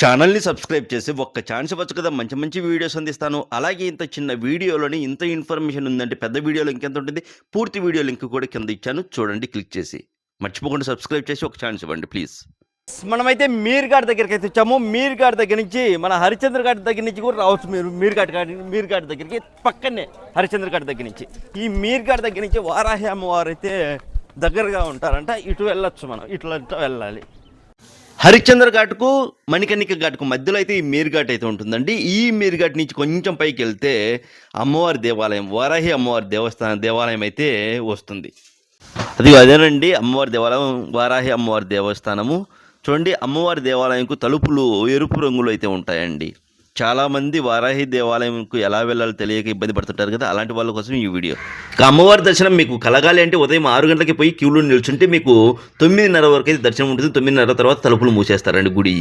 ఛానల్‌ని సబ్స్క్రైబ్ చేసి ఒక్క ఛాన్స్ ఇవ్వచ్చు కదా! మంచి మంచి వీడియోస్ అందిస్తాను. అలాగే ఇంత చిన్న వీడియోలోని ఇంత ఇన్ఫర్మేషన్ ఉందంటే పెద్ద వీడియోలో ఇంకెంత ఉంటుంది? పూర్తి వీడియో లింక్ కూడా కింద ఇచ్చాను. చూడండి క్లిక్ చేసి. మర్చిపోకుండా సబ్స్క్రైబ్ చేసి ఒక ఛాన్స్ ఇవ్వండి ప్లీజ్. మనమైతే మీర్ఘాట్ దగ్గరికైతే వచ్చాము. మీర్ఘాట్ దగ్గర నుంచి మన హరిశ్చంద్ర ఘాట్ దగ్గర నుంచి కూడా రావచ్చు మీరు. మీర్ఘాట్ దగ్గరికి పక్కనే హరిశ్చంద్ర ఘాట్ దగ్గర నుంచి. ఈ మీర్ఘాట్ దగ్గర నుంచి వారాహి అమ్మవారు అయితే దగ్గరగా ఉంటారంట. ఇటు వెళ్ళొచ్చు మనం. ఇట్లా వెళ్ళాలి. హరిశ్చంద్ర ఘాట్కు మణికర్ణిక ఘాట్కు మధ్యలో అయితే ఈ మీర్ఘాట్ అయితే ఉంటుందండి. ఈ మీర్ఘాట్ నుంచి కొంచెం పైకి వెళ్తే అమ్మవారి దేవాలయం, వారాహి అమ్మవారి దేవాలయం అయితే వస్తుంది. అదేనండి అమ్మవారి దేవాలయం, వారాహి అమ్మవారి దేవస్థానము. చూడండి, అమ్మవారి దేవాలయంకు తలుపులు ఎరుపు రంగులో అయితే ఉంటాయండి. చాలామంది వారాహి దేవాలయంకు ఎలా వెళ్ళాలో తెలియక ఇబ్బంది పడుతుంటారు కదా, అలాంటి వాళ్ళ కోసం ఈ వీడియో. అమ్మవారి దర్శనం మీకు కలగాలి అంటే ఉదయం 6 గంటలకి పోయి క్యూలో నిల్చుంటే మీకు 9:30 వరకు అయితే దర్శనం ఉంటుంది. 9:30 తర్వాత తలుపులు మూసేస్తారండి గుడి.